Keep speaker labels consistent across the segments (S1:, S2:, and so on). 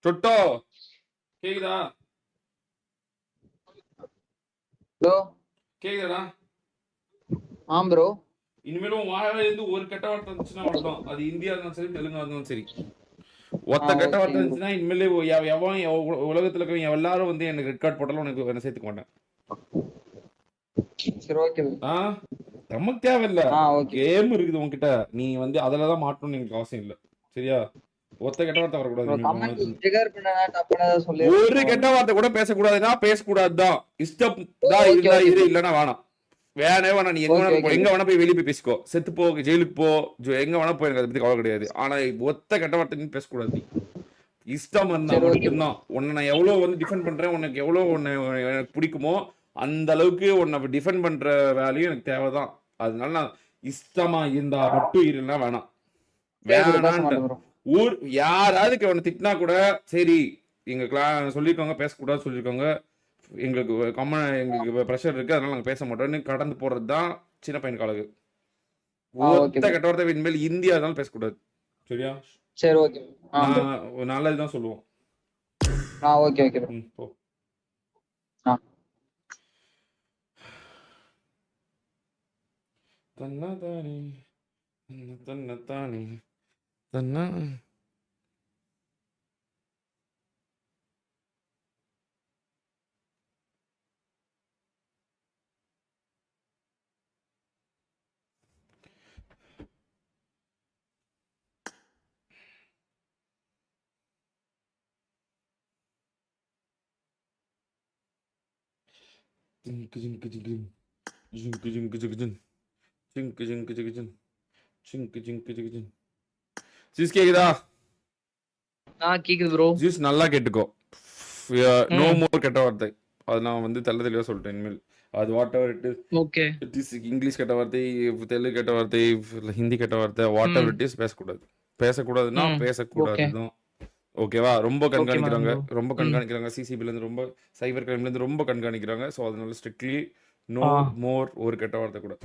S1: தொட்டோ கேக்குதா?
S2: ஹலோ
S1: கேக்குதாடா?
S2: ஆம் ப்ரோ.
S1: இனிமேலும் வாயில இருந்து ஒரு கெட்ட வார்த்தை இருந்துச்சுன்னா அவ்வளவுதான். அது இந்தியா இருந்தாலும் சரி, தெலுங்கா இருந்தாலும் சரி. ஒத்த கெட்ட
S2: ஓகே
S1: வார்த்தை
S2: ப்ரோ.
S1: இருந்துச்சுன்னா இனிமேல் எவன் உலகத்துல இருக்க எல்லாரும் வந்து எனக்கு ரெட் கார்டு போட்டாலும் உனக்கு என்ன சேர்த்துக்க மாட்டேன்.
S2: சரி ஓகே ப்ரோ.
S1: நமக்கு தேவையில்ல.
S2: ஓகே.
S1: கேம் இருக்குது உன்கிட்ட, நீ வந்து அதுலதான் மாட்டணும்னு எனக்கு அவசியம் இல்லை. சரியா? ஒத்த கெட்ட வார்த்தை
S2: ப்ரோ
S1: வரக்கூடாது.
S2: கமெண்ட் ட்ரிகர் பண்ணனா டப்பனா சொல்லி
S1: ஒரு கெட்ட வார்த்தை கூட பேசக்கூடாதுன்னா பேசக்கூடாதுதான். இஷ்டம் தான்
S2: ஓகே
S1: இருந்தா
S2: ஓகே
S1: இரு,
S2: ப்ரோ.
S1: இல்லைன்னா வேணாம். வேணவே வேணாம். நீ
S2: ஓகே ஓகே
S1: எங்க
S2: ப்ரோ.
S1: வேணா போய் வெளியே போய் பேசிக்கோ. செத்து போ, ஜெயிலுக்கு போ, எங்க வேணா போய், எனக்கு அதை பத்தி கவலை கிடையாது. ஆனா ஒத்த கெட்ட வார்த்தை நீ பேசக்கூடாது. நீ இஷ்டம் இருந்தா
S2: சரி ஓகே ப்ரோ.
S1: மட்டும்தான். உன்னை நான் எவ்வளவு வந்து டிஃபெண்ட் பண்றேன், உனக்கு எவ்வளவு உன்னை எனக்கு பிடிக்குமோ அந்த அளவுக்கு உன்னை டிஃபெண்ட் பண்ற வேலையும் எனக்கு தேவைதான். அதனால நான் இஷ்டமா இருந்தா மட்டும் இருன்னா வேணாம்.
S2: சரி ப்ரோ பேச
S1: வேணான்ட்டு
S2: மாட்டேன் ப்ரோ.
S1: ஊர் யாராவது அவனை திட்டினா கூட சரி, எங்க சொல்லியிருக்காங்க பேசக்கூடாது சொல்லியிருக்காங்க, எங்களுக்கு ப்ரெஷர் இருக்கு, அதனால நாங்கள் பேச மாட்டோம்னு கடந்து போறது தான் சின்ன பையனுக்கு அழகு.
S2: ஓகே
S1: ஒத்த
S2: ப்ரோ.
S1: கெட்ட வார்த்தை இனிமேல் இந்தியா இருந்தாலும் பேசக்கூடாது. சரியா?
S2: சரி ஓகே.
S1: நான் நல்லதுதான் சொல்லுவோம்.
S2: Okay okay bro.
S1: போ. தன்னதானே தன்னதானே தன்னா கேக்குதா?
S2: கேக்குது ப்ரோ.
S1: ஜூஸ் நல்லா கேட்டுக்கோ. நோ மோர் கெட்ட வார்த்தை. அது நான் வந்து தெளிவா சொல்லிட்டேன். இனிமேல் அது what ever it is.
S2: Okay.
S1: It is English கெட்ட வார்த்தை, தெலுங்கு கெட்ட வார்த்தை, ஹிந்தி கெட்ட வார்த்தை, வாட் எவர் இட் இஸ் பேசக்கூடாது. பேசக்கூடாதுன்னா பேசக்கூடாதுதான். ஓகேவா? ரொம்ப கண்காணிக்கிறாங்க. சிசிபில இருந்து ரொம்ப, சைபர் கிரைம்ல இருந்து ரொம்ப கண்காணிக்கிறாங்க. ஸோ அதனால ஸ்ட்ரிக்ட்லி நோ மோர் ஒரு கெட்ட வார்த்தை கூட.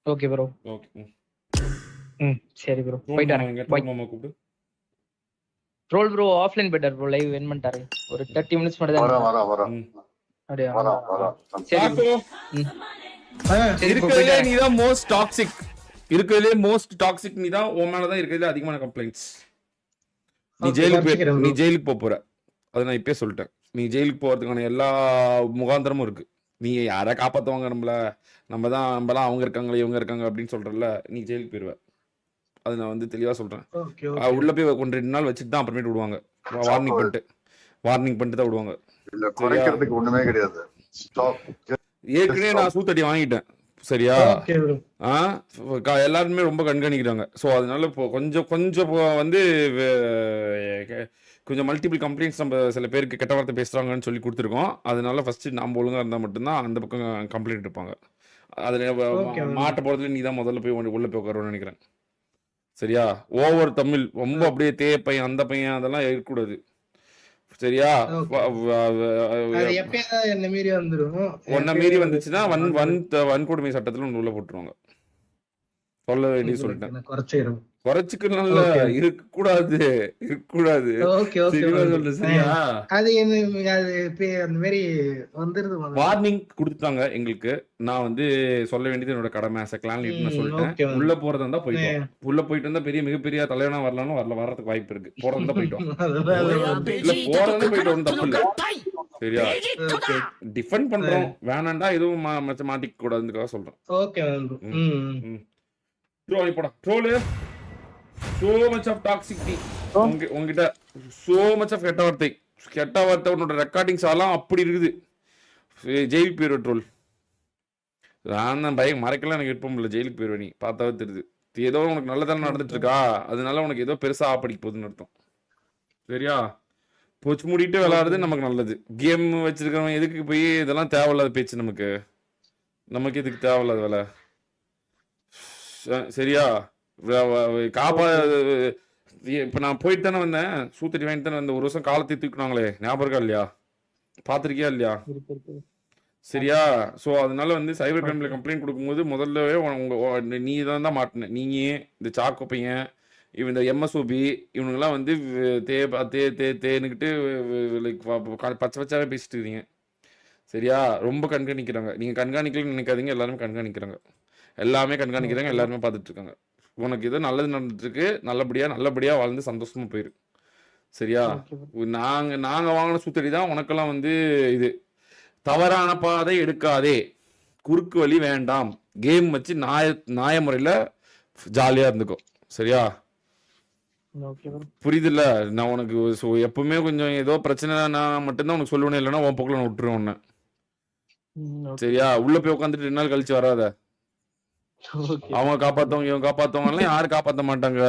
S2: Okay bro.
S1: ஓகே.
S2: சரி ப்ரோ. போயிட்டாங்க.
S1: மாமா கூப்பிடு.
S2: ரோல் bro offline better bro. Live வென் பண்ணிட்டாரு. ஒரு 30 மினிட்ஸ் மட்டும் தான்.
S3: வர
S2: அப்படியே
S1: சரி ப்ரோ. இருக்கிறதுலே நீதான் மோஸ்ட் டாக்ஸிக். இருக்கிறதுலே மோஸ்ட் டாக்ஸிக் நீதான். உன் மேலதான் இருக்கிறதுல அதிகமான கம்ப்ளைண்ட்ஸ். நீ ஜெயிலுக்கு போற. அதை நான் இப்பயே சொல்லிட்டேன். நீ ஜெயிலுக்கு போறதுக்கான எல்லா முகாந்திரமும் இருக்கு. நீ யாரை காப்பாத்துவாங்க நம்மலாம் அவங்க இருக்காங்களே இவங்க இருக்காங்க அப்படின்னு சொல்றல, நீ ஜெயிலுக்கு போயிருவ. அது நான் வந்து தெளிவா சொல்றேன். உள்ள போய் 2 நாள் வச்சுட்டு தான் அப்புறமேட்டு விடுவாங்க. வார்னிங் பண்ணிட்டு தான் விடுவாங்க.
S3: ஒண்ணுமே கிடையாது.
S1: ஏற்கனவே நான் சூத்தடி வாங்கிட்டேன். சரியா? எல்லாருமே ரொம்ப கண்காணிக்கிறாங்க. ஸோ அதனால இப்போ கொஞ்சம் வந்து கொஞ்சம் மல்டிபிள் கம்ப்ளைண்ட்ஸ் நம்ம சில பேருக்கு கெட்ட வார்த்தை பேசுறாங்கன்னு சொல்லி கொடுத்துருக்கோம். அதனால ஃபர்ஸ்ட் நம்ம ஒழுங்கா இருந்தால் மட்டும்தான் அந்த பக்கம் கம்ப்ளைண்ட் இருப்பாங்க. அதுல மாட்ட போறதுல நீ தான் முதல்ல போய் உள்ள போய் உட்காருன்னு நினைக்கிறேன். சரியா? ஓவர் தமிழ் ரொம்ப அப்படியே பையன் அந்த பையன் அதெல்லாம் இருக்கக்கூடாது. சரியா? ஒன்ன மீறி வந்துச்சுன்னா வன்கொடுமை சட்டத்துல உள்ள போட்டுருவாங்க. சொல்ல வேண்டிய சொல்லிட்டேன். குறைச்சுக்கலாம் இருக்கக்கூடாது. வார்னிங் கொடுத்துட்டாங்க எங்களுக்கு. நான் வந்து சொல்ல வேண்டியது என்னோட கடமை. சொல்லிட்டேன். உள்ள போறதா இருந்தா போயிட்டோம். உள்ள போயிட்டு இருந்தா மிகப்பெரிய தலைவனா வரலாம்னு வர்றதுக்கு வாய்ப்பு இருக்கு. போறதா போயிட்டோம். இல்ல போறதா போயிட்டோம் தப்பு இல்ல. சரியா? டிஃபெண்ட் பண்றோம். வேணாண்டா எதுவும் மாட்டிக்க கூடாதுக்காக சொல்றேன். So much of toxicity. உங்ககிட்ட so much of கெட்ட வார்த்தை உன்னோட ரெக்கார்டிங்ஸ் எல்லாம் அப்படி இருக்குது. ஜெயிலுக்கு போயிடுவ ட்ரோல். நான் தான் பயம் மறைக்கலாம். எனக்கு விருப்பம் இல்லை. ஜெயிலுக்கு போயிடுவேன். நீ பார்த்தாவே தெரியுது. ஏதோ உனக்கு நல்லதான நடந்துட்டு இருக்கா, அதனால உனக்கு ஏதோ பெருசா ஆப்படிக்க போகுதுன்னு அர்த்தம். சரியா? போச்சு மூடிட்டு விளையாடுறது நமக்கு நல்லது. கேம் வச்சிருக்கிறவன் எதுக்கு போய் இதெல்லாம் தேவையில்லாத பேச்சு. நமக்கு எதுக்கு தேவையில்லாத வேலை. சரியா? இப்ப நான் போயிட்டு தானே வந்தேன். சூத்தடி வாங்கிட்டு தானே வந்தேன். 1 வருஷம் காலத்தை தூக்கினாங்களே, ஞாபகம் இருக்கா இல்லையா? பாத்திருக்கியா இல்லையா? சரியா? சோ அதனால வந்து சைபர் கிரைம்ல கம்ப்ளைண்ட் கொடுக்கும்போது முதல்லவே நீ தான் மாட்டின. நீங்க இந்த சாக்கு பையன் இவன் இந்த எம்எஸ்ஓபி இவனுங்கெல்லாம் வந்து தேனுக்கிட்டு லைக் பச்சை பச்சாவே பேசிட்டு இருக்கீங்க. சரியா? ரொம்ப கண்காணிக்கிறாங்க. நீங்கள் கண்காணிக்கலன்னு நினைக்காதீங்க, எல்லாருமே கண்காணிக்கிறாங்க. எல்லாமே கண்காணிக்கிறாங்க, எல்லாருமே பார்த்துட்டு இருக்காங்க. உனக்கு ஏதோ நல்லது நடந்துட்டுருக்கு, நல்லபடியாக வாழ்ந்து சந்தோஷமாக போயிரு. சரியா? நாங்கள் வாங்கின சுத்தடி தான் உனக்கெல்லாம் வந்து இது. தவறான பாதை எடுக்காதே, குறுக்கு வழி வேண்டாம், கேம் வச்சு நாய முறையில் ஜாலியாக இருந்துக்கும். சரியா? புரியுதுல்ல? நான் உனக்கு எப்பவுமே கொஞ்சம் ஏதோ பிரச்சனை நான் மட்டும்தான் உனக்கு சொல்லுவேன், இல்லைன்னா உன் போக்கில் நான் விட்டுருவேன் உன்னை. சரியா? உள்ள போய் உட்காந்துட்டு 2 நாள் கழிச்சு வராத. அவங்க காப்பாத்தவங்க இவங்க காப்பாத்தவங்க யாரும் காப்பாற்ற மாட்டாங்க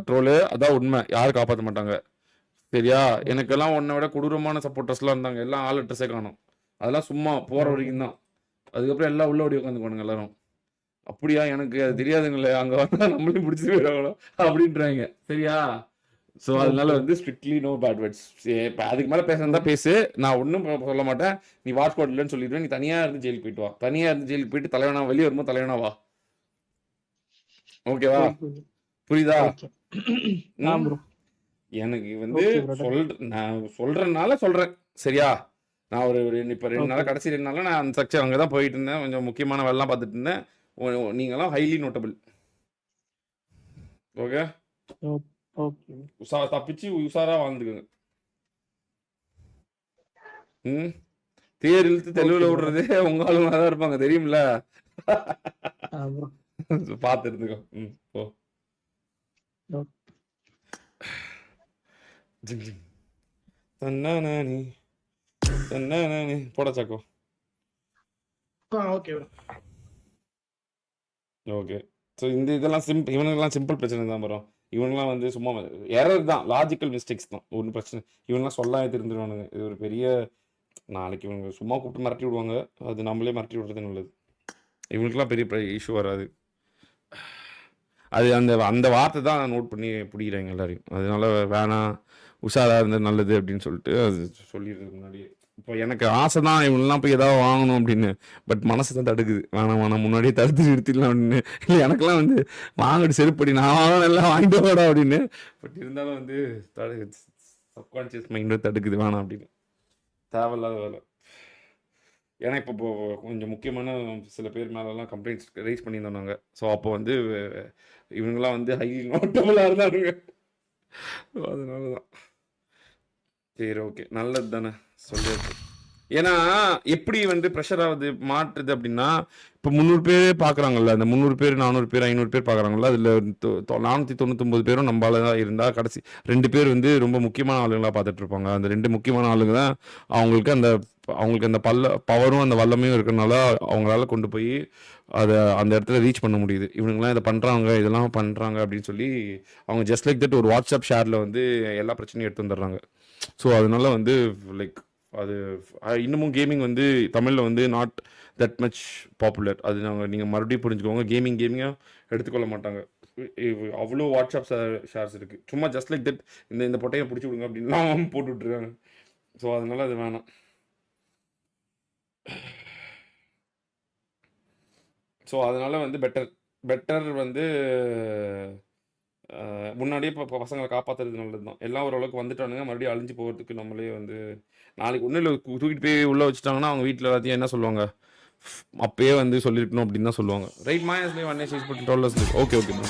S1: ட்ரோலு. அதான் உண்மை, யாரும் காப்பாற்ற மாட்டாங்க. சரியா? எனக்கெல்லாம் உன்னை விட கொடூரமான சப்போர்ட்டர்ஸ்லாம் இருந்தாங்க, எல்லாம் ஆள் அட்ரஸே காணும். அதெல்லாம் சும்மா போற வரைக்கும் தான். அதுக்கப்புறம் எல்லாம் உள்ள ஓடி உட்காந்துக்கோணுங்க எல்லாரும். அப்படியா? எனக்கு அது தெரியாதுங்களே, அங்க வந்தா நம்மளையும் பிடிச்சி போயிடுவாங்களோ அப்படின்றாங்க. சரியா? ஸோ அதனால வந்து ஸ்ட்ரிக்ட்லி நோ பேட் வேர்ட்ஸ். இப்போ அதுக்கு மேலே பேசுறதா பேசு, நான் ஒன்றும் சொல்ல மாட்டேன். நீ வாட்ச் கோட் இல்லைன்னு சொல்லிடுவேன். நீ தனியாக இருந்து ஜெயிலுக்கு போயிட்டு வா. தனியாக இருந்து ஜெயிலுக்கு போயிட்டு தலைவனா வெளியே வரும்போது தலைவனா வா. ஓகேவா? புரியுதா? எனக்கு வந்து நான் சொல்றதுனால சொல்றேன். சரியா? நான் ஒரு இப்போ 2 நாள் கடைசி 2 நாள் நான் அந்த செக்ஷன் அங்கே தான் போயிட்டு இருந்தேன். கொஞ்சம் முக்கியமான வேலைலாம் பார்த்துட்டு இருந்தேன். நீங்களாம் ஹைலி நோட்டபிள். ஓகே? தப்பிச்சு உஷாரா வாழ்ந்துக்குங்க. தேர் இழுத்து தெளிவுல விடுறதே உங்க ஆளுங்க தான் இருப்பாங்க, தெரியும்ல? பார்த்து இருந்துக்கோ. போ. தன்னானி தன்னானி போட சாக்கோ. ஓகே. ஸோ இதெல்லாம் இவனுங்கெல்லாம் சிம்பிள் பிரச்சனை தான் வரும். இவங்கெல்லாம் வந்து சும்மா எரர் தான், லாஜிக்கல் மிஸ்டேக்ஸ் தான், ஒன்றும் பிரச்சனை. இவங்கெல்லாம் சொல்லாமல் தெரிஞ்சிருவானுங்க. இது ஒரு பெரிய நாளைக்கு இவங்க சும்மா கூப்பிட்டு மிரட்டி விடுவாங்க, அது நம்மளே மிரட்டி விடுறது நல்லது. இவங்களுக்குலாம் பெரிய இஷ்யூ வராது. அது அந்த வார்த்தை தான் நோட் பண்ணி பிடிக்கிறாங்க எல்லாரையும். அதனால வேணாம், உஷாராக இருந்தது நல்லது அப்படின்னு சொல்லிட்டு அது சொல்லிடுறது முன்னாடியே. இப்போ எனக்கு ஆசை தான் இவங்கெல்லாம் போய் ஏதாவது வாங்கணும் அப்படின்னு, பட் மனசு தான் தடுக்குது. வேணாம் முன்னாடியே தடுத்து நிறுத்திடலாம் அப்படின்னு. இல்லை, எனக்கெல்லாம் வந்து வாங்கிட்டு செருப்படி நான் வாங்கணும் எல்லாம் வாங்கிட்டு வாடா அப்படின்னு. பட் இருந்தாலும் வந்து சப்கான்ஷியஸ் மைண்டும் தடுக்குது, வேணாம் அப்படின்னு. தேவையில்லாத வேலை. ஏன்னா இப்போ கொஞ்சம் முக்கியமான சில பேர் மேலெல்லாம் கம்ப்ளைண்ட்ஸ் ரைஸ் பண்ணியிருந்தாங்க. ஸோ அப்போ வந்து இவங்கெல்லாம் வந்து ஹைலி நோட்டபுளாக இருந்தாருங்க. அதனால தான். சரி, ஓகே, நல்லது தானே சொல்லியாச்சு. ஏன்னா எப்படி வந்து ப்ரெஷர் ஆகுது மாற்றுது அப்படின்னா, இப்போ 300 பேர் பார்க்குறாங்கல்ல, அந்த 300 பேர் 400 பேர் 500 பேர் பார்க்குறாங்கல்ல, அதில் 499 பேரும் நம்மளால தான் இருந்தால் கடைசி 2 பேர் வந்து ரொம்ப முக்கியமான ஆளுங்களாக பார்த்துட்டு இருப்பாங்க. அந்த 2 முக்கியமான ஆளுங்க தான் அவங்களுக்கு அந்த பவரும் அந்த வல்லமையும் இருக்கிறனால அவங்களால கொண்டு போய் அதை அந்த இடத்துல ரீச் பண்ண முடியுது. இவனுங்களாம் இதை பண்ணுறாங்க, இதெல்லாம் பண்ணுறாங்க அப்படின்னு சொல்லி அவங்க ஜஸ்ட் லைக் தட் ஒரு வாட்ஸ்அப் ஷேரில் வந்து எல்லா பிரச்சனையும் எடுத்து வந்துடுறாங்க. ஸோ அதனால வந்து லைக் அது இன்னமும் கேமிங் வந்து தமிழில் வந்து நாட் தட் மச் பாப்புலர். அது நீங்கள் மறுபடியும் புரிஞ்சுக்கோங்க. கேமிங்காக எடுத்துக்கொள்ள மாட்டாங்க. அவ்வளோ வாட்ஸ்அப் ஷேர்ஸ் இருக்குது. சும்மா ஜஸ்ட் லைக் தட் இந்த பொட்டையை பிடிச்சி விடுங்க அப்படின்லாம் போட்டு விட்ருக்காங்க. ஸோ அதனால அது வேணாம். ஸோ அதனால வந்து பெட்டர் வந்து முன்னாடியே இப்போ பசங்களை காப்பாற்றுறது நல்லது தான். எல்லாம் ஓரளவுக்கு வந்துட்டானுங்க, மறுபடியும் அழிஞ்சு போகிறதுக்கு நம்மளே வந்து நாளைக்கு ஒன்றும் இல்லை, தூக்கிட்டு போய் உள்ளே வச்சுட்டாங்கன்னா அவங்க வீட்டில் எல்லாத்தையும் என்ன சொல்லுவாங்க, அப்பயே வந்து சொல்லியிருக்கணும் அப்படின்னு தான் சொல்லுவாங்க. ரைட் மாயஸ்லேயே $1 $6 ஓகே ப்ரோ.